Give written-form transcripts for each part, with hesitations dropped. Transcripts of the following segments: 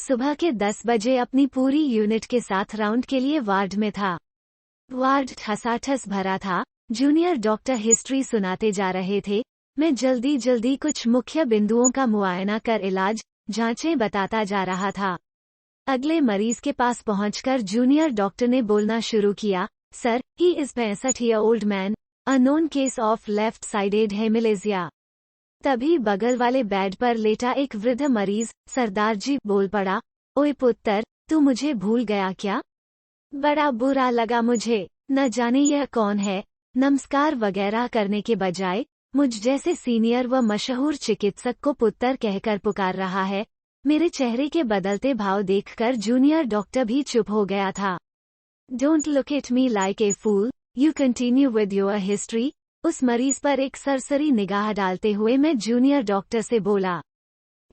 सुबह के 10 बजे अपनी पूरी यूनिट के साथ राउंड के लिए वार्ड में था। वार्ड ठसाठस भरा था। जूनियर डॉक्टर हिस्ट्री सुनाते जा रहे थे। मैं जल्दी जल्दी कुछ मुख्य बिंदुओं का मुआयना कर इलाज, जांचें बताता जा रहा था। अगले मरीज के पास पहुंचकर जूनियर डॉक्टर ने बोलना शुरू किया, sir, he is 65-year-old man, a known case of left sided hemiplegia. तभी बगल वाले बेड पर लेटा एक वृद्ध मरीज, सरदार जी, बोल पड़ा, ओए पुत्र, तू मुझे भूल गया क्या? बड़ा बुरा लगा मुझे। न जाने यह कौन है। नमस्कार वगैरह करने के बजाय मुझ जैसे सीनियर व मशहूर चिकित्सक को पुत्र कहकर पुकार रहा है। मेरे चेहरे के बदलते भाव देखकर जूनियर डॉक्टर भी चुप हो गया था। Don't look at me like a fool, you continue with your history. उस मरीज पर एक सरसरी निगाह डालते हुए मैं जूनियर डॉक्टर से बोला,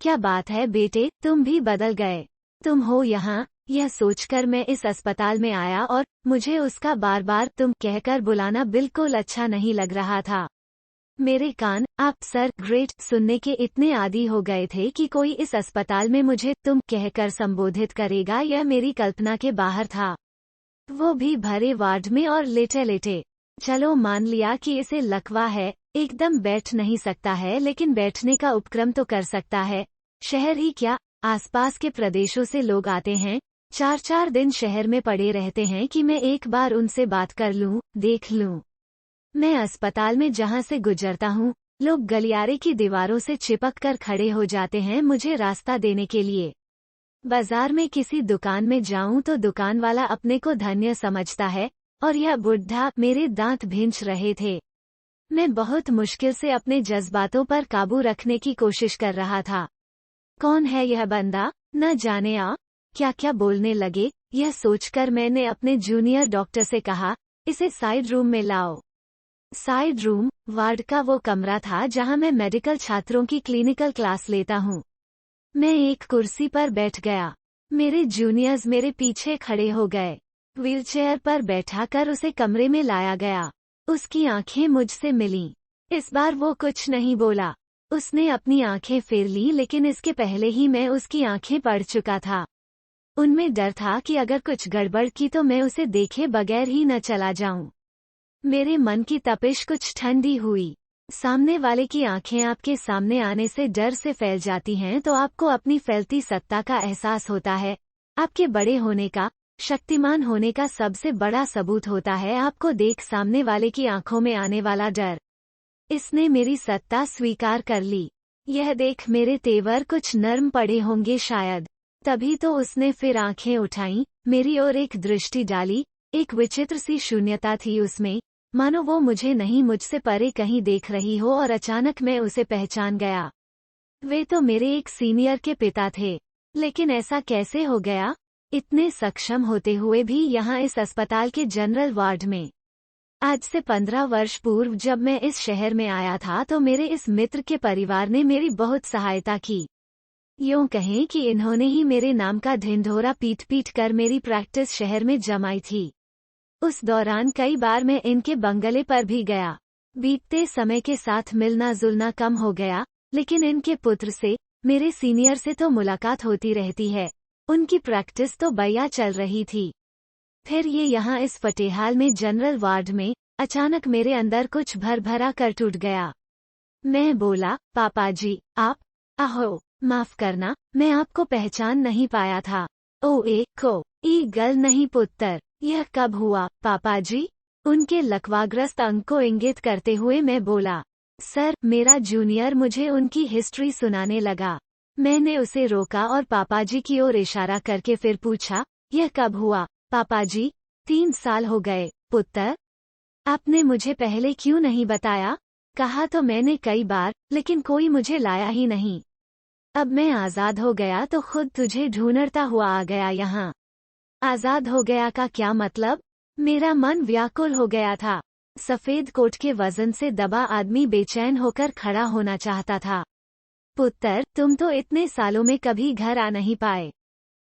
क्या बात है बेटे, तुम भी बदल गए। तुम हो यहाँ। यह सोचकर मैं इस अस्पताल में आया और मुझे उसका बार बार तुम कहकर बुलाना बिल्कुल अच्छा नहीं लग रहा था। मेरे कान, आप सर, ग्रेट, सुनने के इतने आदी हो गए थे कि कोई इस अस्पताल में मुझे तुम कहकर संबोधित करेगा, यह मेरी कल्पना के बाहर था। वो भी भरे वार्ड में और लेटे लेटे। चलो मान लिया कि इसे लकवा है, एकदम बैठ नहीं सकता है, लेकिन बैठने का उपक्रम तो कर सकता है। शहर ही क्या, आसपास के प्रदेशों से लोग आते हैं, 4-4 दिन शहर में पड़े रहते हैं कि मैं एक बार उनसे बात कर लूं, देख लूं। मैं अस्पताल में जहां से गुजरता हूं, लोग गलियारे की दीवारों से चिपक कर खड़े हो जाते हैं मुझे रास्ता देने के लिए। बाजार में किसी दुकान में जाऊं तो दुकान वाला अपने को धन्य समझता है, और यह बुढ़ा मेरे दांत भींच रहे थे। मैं बहुत मुश्किल से अपने जज्बातों पर काबू रखने की कोशिश कर रहा था। कौन है यह बंदा, न जाने क्या क्या बोलने लगे। यह सोचकर मैंने अपने जूनियर डॉक्टर से कहा, इसे साइड रूम में लाओ। साइड रूम वार्ड का वो कमरा था जहां मैं मेडिकल छात्रों की क्लिनिकल क्लास लेता हूं। मैं एक कुर्सी पर बैठ गया। मेरे जूनियर्स मेरे पीछे खड़े हो गए। व्हीलचेयर पर बैठाकर उसे कमरे में लाया गया। उसकी आंखें मुझसे मिलीं। इस बार वो कुछ नहीं बोला। उसने अपनी आंखें फेर ली, लेकिन इसके पहले ही मैं उसकी आंखें पढ़ चुका था। उनमें डर था कि अगर कुछ गड़बड़ की तो मैं उसे देखे बगैर ही न चला जाऊं। मेरे मन की तपिश कुछ ठंडी हुई। सामने वाले की आंखें आपके सामने आने से डर से फैल जाती हैं तो आपको अपनी फैलती सत्ता का एहसास होता है। आपके बड़े होने का, शक्तिमान होने का सबसे बड़ा सबूत होता है आपको देख सामने वाले की आंखों में आने वाला डर। इसने मेरी सत्ता स्वीकार कर ली। यह देख मेरे तेवर कुछ नर्म पड़े होंगे शायद। तभी तो उसने फिर आंखें उठाईं, मेरी ओर एक दृष्टि डाली। एक विचित्र सी शून्यता थी उसमें, मानो वो मुझे नहीं मुझसे परे कहीं देख रही हो, और अचानक मैं उसे पहचान गया। वे तो मेरे एक सीनियर के पिता थे। लेकिन ऐसा कैसे हो गया, इतने सक्षम होते हुए भी यहाँ इस अस्पताल के जनरल वार्ड में। आज से 15 वर्ष पूर्व जब मैं इस शहर में आया था तो मेरे इस मित्र के परिवार ने मेरी बहुत सहायता की। यूं कहें कि इन्होंने ही मेरे नाम का ढिंढोरा पीट पीट कर मेरी प्रैक्टिस शहर में जमाई थी। उस दौरान कई बार मैं इनके बंगले पर भी गया। बीतते समय के साथ मिलना जुलना कम हो गया, लेकिन इनके पुत्र से, मेरे सीनियर से तो मुलाकात होती रहती है। उनकी प्रैक्टिस तो बढ़िया चल रही थी। फिर ये यहाँ इस फटेहाल में जनरल वार्ड में, अचानक मेरे अंदर कुछ भरभरा कर टूट गया। मैं बोला, पापा जी, आप? आहो, माफ करना, मैं आपको पहचान नहीं पाया था। ओ ए को ई गल नहीं पुत्र, यह कब हुआ, पापा जी? उनके लकवाग्रस्त अंग को इंगित करते हुए मैं बोला। सर, मेरा जूनियर मुझे उनकी हिस्ट्री सुनाने लगा। मैंने उसे रोका और पापाजी की ओर इशारा करके फिर पूछा, यह कब हुआ, पापाजी? 3 साल हो गए, पुत्र। आपने मुझे पहले क्यों नहीं बताया? कहा तो मैंने कई बार, लेकिन कोई मुझे लाया ही नहीं। अब मैं आजाद हो गया तो खुद तुझे ढूंढता हुआ आ गया यहाँ। आजाद हो गया का क्या मतलब? मेरा मन व्याकुल हो गया था। सफेद कोट के वजन से दबा आदमी बेचैन होकर खड़ा होना चाहता था। पुत्र, तुम तो इतने सालों में कभी घर आ नहीं पाए।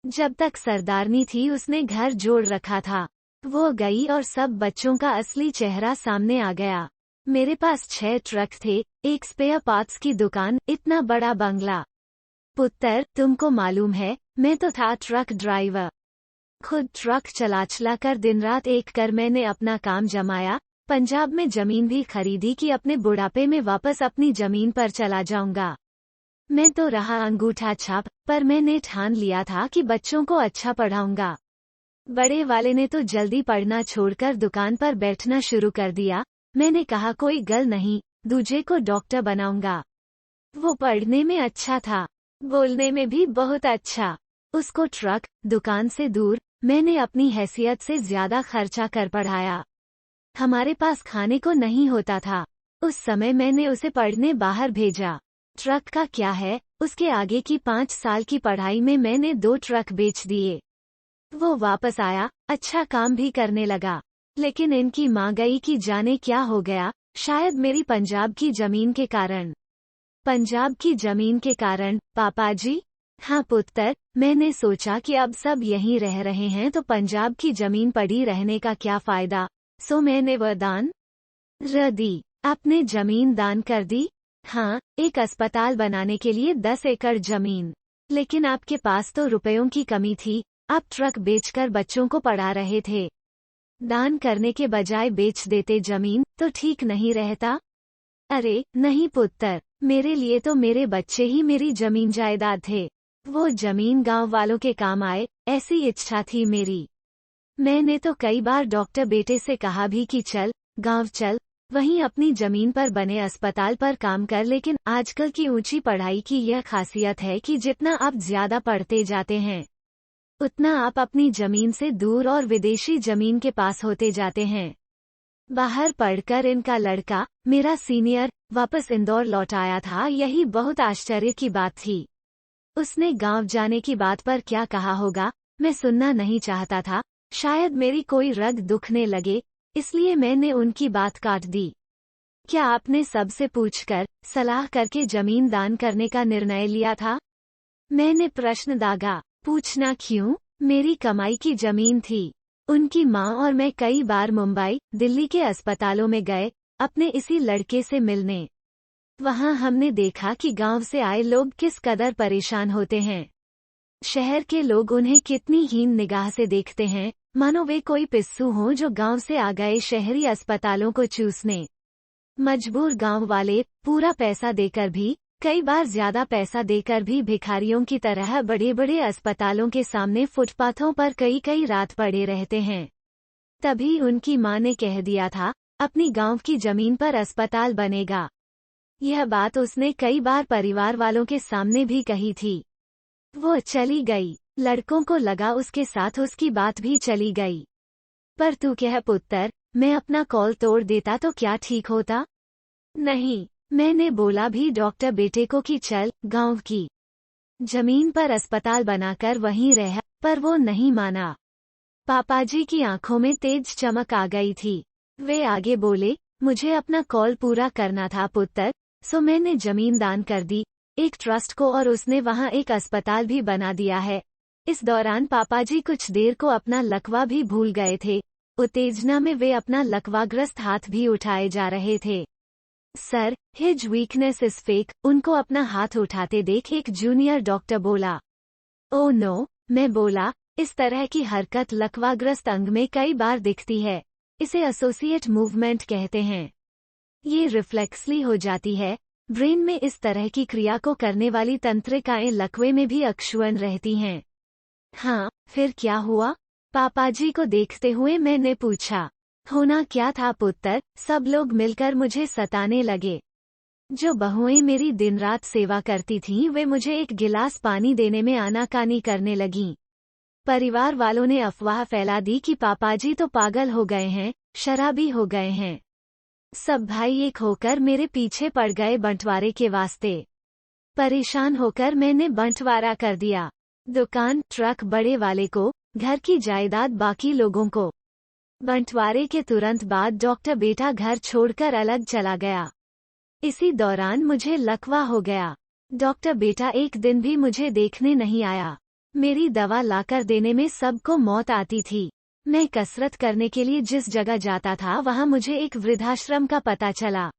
जब तक सरदारनी थी उसने घर जोड़ रखा था। वो गई और सब बच्चों का असली चेहरा सामने आ गया। मेरे पास 6 ट्रक थे, एक स्पेयर पार्ट्स की दुकान, इतना बड़ा बंगला। पुत्र, तुमको मालूम है, मैं तो था ट्रक ड्राइवर। खुद ट्रक चला कर दिन रात एक कर मैंने अपना काम जमाया। पंजाब में जमीन भी खरीदी कि अपने बुढ़ापे में वापस अपनी जमीन पर चला जाऊंगा। मैं तो रहा अंगूठा छाप, पर मैंने ठान लिया था कि बच्चों को अच्छा पढ़ाऊंगा। बड़े वाले ने तो जल्दी पढ़ना छोड़कर दुकान पर बैठना शुरू कर दिया। मैंने कहा कोई गल नहीं, दूजे को डॉक्टर बनाऊंगा। वो पढ़ने में अच्छा था, बोलने में भी बहुत अच्छा। उसको ट्रक दुकान से दूर मैंने अपनी हैसियत से ज्यादा खर्चा कर पढ़ाया। हमारे पास खाने को नहीं होता था। उस समय मैंने उसे पढ़ने बाहर भेजा। ट्रक का क्या है, उसके आगे की 5 साल की पढ़ाई में मैंने 2 ट्रक बेच दिए। वो वापस आया, अच्छा काम भी करने लगा। लेकिन इनकी माँ गई कि जाने क्या हो गया, शायद मेरी पंजाब की जमीन के कारण। पंजाब की जमीन के कारण, पापा जी? हाँ पुत्र, मैंने सोचा कि अब सब यहीं रह रहे हैं तो पंजाब की जमीन पड़ी रहने का क्या फायदा, सो मैंने वह दान र दी। आपने जमीन दान कर दी? हाँ, एक अस्पताल बनाने के लिए 10 एकड़ जमीन। लेकिन आपके पास तो रुपयों की कमी थी, आप ट्रक बेचकर बच्चों को पढ़ा रहे थे। दान करने के बजाय बेच देते जमीन, तो ठीक नहीं रहता? अरे नहीं पुत्र, मेरे लिए तो मेरे बच्चे ही मेरी जमीन जायदाद थे। वो जमीन गांव वालों के काम आए, ऐसी इच्छा थी मेरी। मैंने तो कई बार डॉक्टर बेटे से कहा भी कि चल, गांव चल, वहीं अपनी जमीन पर बने अस्पताल पर काम कर। लेकिन आजकल की ऊंची पढ़ाई की यह खासियत है कि जितना आप ज्यादा पढ़ते जाते हैं, उतना आप अपनी जमीन से दूर और विदेशी जमीन के पास होते जाते हैं। बाहर पढ़कर इनका लड़का, मेरा सीनियर, वापस इंदौर लौट आया था। यही बहुत आश्चर्य की बात थी। उसने गांव जाने की बात पर क्या कहा होगा, मैं सुनना नहीं चाहता था। शायद मेरी कोई रग दुखने लगे, इसलिए मैंने उनकी बात काट दी। क्या आपने सबसे पूछकर, सलाह करके जमीन दान करने का निर्णय लिया था? मैंने प्रश्न दागा। पूछना क्यों, मेरी कमाई की जमीन थी। उनकी माँ और मैं कई बार मुंबई, दिल्ली के अस्पतालों में गए, अपने इसी लड़के से मिलने। वहाँ हमने देखा कि गांव से आए लोग किस कदर परेशान होते हैं। शहर के लोग उन्हें कितनी हीन निगाह से देखते हैं, मानो वे कोई पिस्सू हों जो गांव से आ गए शहरी अस्पतालों को चूसने। मजबूर गांव वाले पूरा पैसा देकर भी, कई बार ज्यादा पैसा देकर भी भिखारियों की तरह बड़े बड़े अस्पतालों के सामने फुटपाथों पर कई कई रात पड़े रहते हैं। तभी उनकी माँ ने कह दिया था, अपनी गांव की जमीन पर अस्पताल बनेगा। यह बात उसने कई बार परिवार वालों के सामने भी कही थी। वो चली गई, लड़कों को लगा उसके साथ उसकी बात भी चली गई। पर तू कह पुत्र, मैं अपना कॉल तोड़ देता तो क्या ठीक होता? नहीं, मैंने बोला भी डॉक्टर बेटे को कि चल, गांव की जमीन पर अस्पताल बनाकर वहीं रह, पर वो नहीं माना। पापाजी की आंखों में तेज चमक आ गई थी। वे आगे बोले, मुझे अपना कॉल पूरा करना था पुत्र, सो मैंने जमीन दान कर दी, एक ट्रस्ट को, और उसने वहां एक अस्पताल भी बना दिया है। इस दौरान पापाजी कुछ देर को अपना लकवा भी भूल गए थे। उत्तेजना में वे अपना लकवाग्रस्त हाथ भी उठाए जा रहे थे। Sir, his weakness is fake, उनको अपना हाथ उठाते देख एक जूनियर डॉक्टर बोला। ओ नो, मैं बोला, इस तरह की हरकत लकवाग्रस्त अंग में कई बार दिखती है। इसे एसोसिएट मूवमेंट कहते हैं। ये रिफ्लेक्सली हो जाती है। ब्रेन में इस तरह की क्रिया को करने वाली तंत्रिकाएं लकवे में भी अक्षुण्ण रहती हैं। हाँ, फिर क्या हुआ? पापाजी को देखते हुए मैंने पूछा। होना क्या था पुत्र, सब लोग मिलकर मुझे सताने लगे। जो बहुएं मेरी दिन रात सेवा करती थीं, वे मुझे एक गिलास पानी देने में आनाकानी करने लगीं। परिवार वालों ने अफवाह फैला दी कि पापाजी तो पागल हो गए हैं, शराबी हो गए हैं। सब भाई एक होकर मेरे पीछे पड़ गए बंटवारे के वास्ते। परेशान होकर मैंने बंटवारा कर दिया। दुकान, ट्रक बड़े वाले को, घर की जायदाद बाकी लोगों को। बंटवारे के तुरंत बाद डॉक्टर बेटा घर छोड़कर अलग चला गया। इसी दौरान मुझे लकवा हो गया। डॉक्टर बेटा एक दिन भी मुझे देखने नहीं आया। मेरी दवा लाकर देने में सबको मौत आती थी। मैं कसरत करने के लिए जिस जगह जाता था वहां मुझे एक वृद्धाश्रम का पता चला।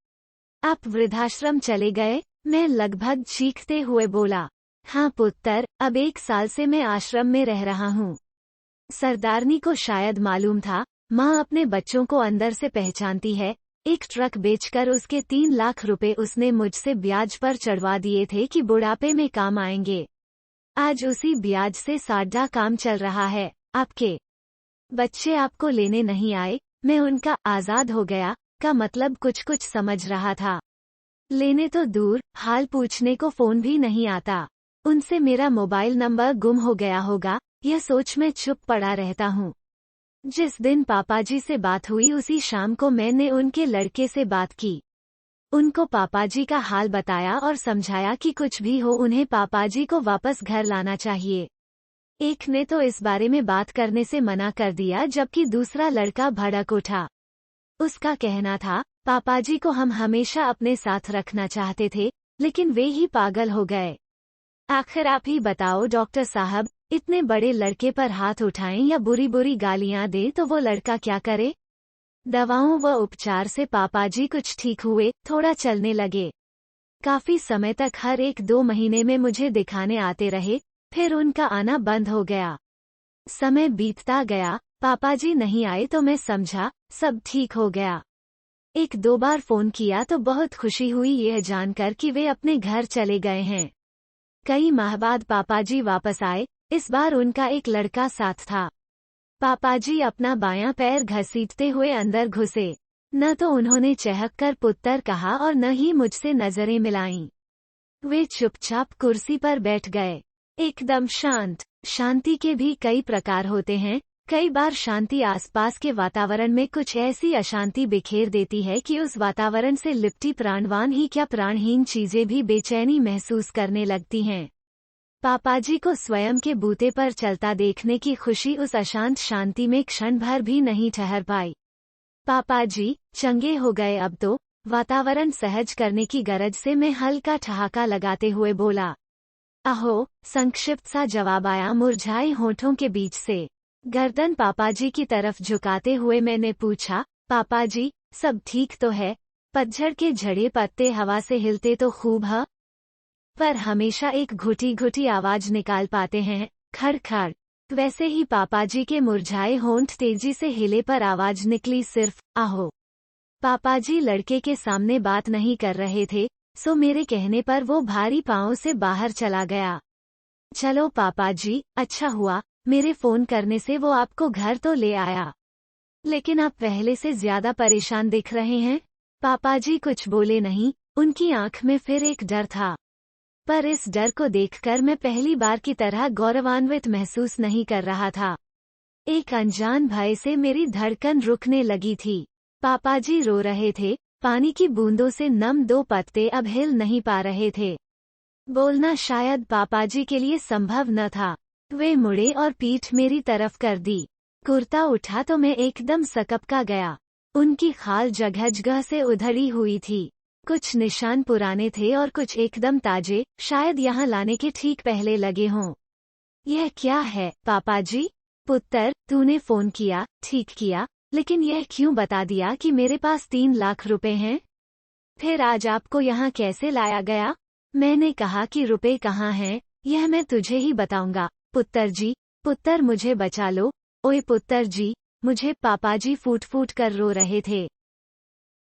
आप वृद्धाश्रम चले गए? मैं लगभग चीखते हुए बोला। हाँ पुत्र, अब 1 साल से मैं आश्रम में रह रहा हूँ। सरदारनी को शायद मालूम था, माँ अपने बच्चों को अंदर से पहचानती है। एक ट्रक बेचकर उसके 3 लाख रुपए उसने मुझसे ब्याज पर चढ़वा दिए थे कि बुढ़ापे में काम आएंगे। आज उसी ब्याज से साढ़ा काम चल रहा है। आपके बच्चे आपको लेने नहीं आए, मैं उनका आजाद हो गया का मतलब कुछ कुछ समझ रहा था। लेने तो दूर, हाल पूछने को फोन भी नहीं आता। उनसे मेरा मोबाइल नंबर गुम हो गया होगा, यह सोच मैं चुप पड़ा रहता हूँ। जिस दिन पापाजी से बात हुई उसी शाम को मैंने उनके लड़के से बात की। उनको पापाजी का हाल बताया और समझाया कि कुछ भी हो उन्हें पापाजी को वापस घर लाना चाहिए। एक ने तो इस बारे में बात करने से मना कर दिया, जबकि दूसरा लड़का भड़क उठा। उसका कहना था, पापाजी को हम हमेशा अपने साथ रखना चाहते थे, लेकिन वे ही पागल हो गए। आखिर आप ही बताओ डॉक्टर साहब, इतने बड़े लड़के पर हाथ उठाएं या बुरी बुरी गालियां दे तो वो लड़का क्या करे? दवाओं व उपचार से पापाजी कुछ ठीक हुए, थोड़ा चलने लगे। काफी समय तक हर 1-2 महीने में मुझे दिखाने आते रहे, फिर उनका आना बंद हो गया। समय बीतता गया, पापाजी नहीं आए तो मैं समझा सब ठीक हो गया। 1-2 बार फोन किया तो बहुत खुशी हुई यह जानकर कि वे अपने घर चले गए हैं। कई माह बाद पापाजी वापस आए, इस बार उनका एक लड़का साथ था। पापाजी अपना बायां पैर घसीटते हुए अंदर घुसे। न तो उन्होंने चहककर पुत्र कहा और न ही मुझसे नजरें मिलाईं। वे चुपचाप कुर्सी पर बैठ गए, एकदम शांत। शांति के भी कई प्रकार होते हैं। कई बार शांति आसपास के वातावरण में कुछ ऐसी अशांति बिखेर देती है कि उस वातावरण से लिपटी प्राणवान ही क्या प्राणहीन चीजें भी बेचैनी महसूस करने लगती हैं। पापाजी को स्वयं के बूते पर चलता देखने की खुशी उस अशांत शांति में क्षण भर भी नहीं ठहर पाई। पापाजी चंगे हो गए अब तो, वातावरण सहज करने की गरज से मैं हल्का ठहाका लगाते हुए बोला। अहो, संक्षिप्त सा जवाब आया मुरझाए होठों के बीच से। गर्दन पापाजी की तरफ झुकाते हुए मैंने पूछा, पापाजी सब ठीक तो है? पतझड़ के झड़े पत्ते हवा से हिलते तो खूब है, पर हमेशा एक घुटी घुटी आवाज निकाल पाते हैं, खड़ खड़। वैसे ही पापाजी के मुरझाए होंठ तेजी से हिले पर आवाज निकली सिर्फ, आहो। पापाजी लड़के के सामने बात नहीं कर रहे थे, सो मेरे कहने पर वो भारी पांवों से बाहर चला गया। चलो पापाजी, अच्छा हुआ, मेरे फोन करने से वो आपको घर तो ले आया। लेकिन आप पहले से ज्यादा परेशान दिख रहे हैं। पापाजी कुछ बोले नहीं, उनकी आंख में फिर एक डर था। पर इस डर को देखकर मैं पहली बार की तरह गौरवान्वित महसूस नहीं कर रहा था। एक अनजान भय से मेरी धड़कन रुकने लगी थी। पापाजी रो रहे थे, पानी की बूंदों से नम 2 पत्ते अब हिल नहीं पा रहे थे। बोलना शायद पापाजी के लिए संभव न था। वे मुड़े और पीठ मेरी तरफ कर दी। कुर्ता उठा तो मैं एकदम सकपका गया। उनकी खाल जगह जगह से उधड़ी हुई थी। कुछ निशान पुराने थे और कुछ एकदम ताजे, शायद यहाँ लाने के ठीक पहले लगे हों। यह क्या है पापाजी? पुत्र, तूने फोन किया, ठीक किया, लेकिन यह क्यों बता दिया कि मेरे पास 3 लाख रुपए हैं? फिर आज आपको यहाँ कैसे लाया गया? मैंने कहा कि रुपए कहाँ हैं, यह मैं तुझे ही बताऊंगा। पुत्र जी, पुत्र मुझे बचा लो, ओए पुत्र जी, मुझे। पापाजी फूट फूट कर रो रहे थे।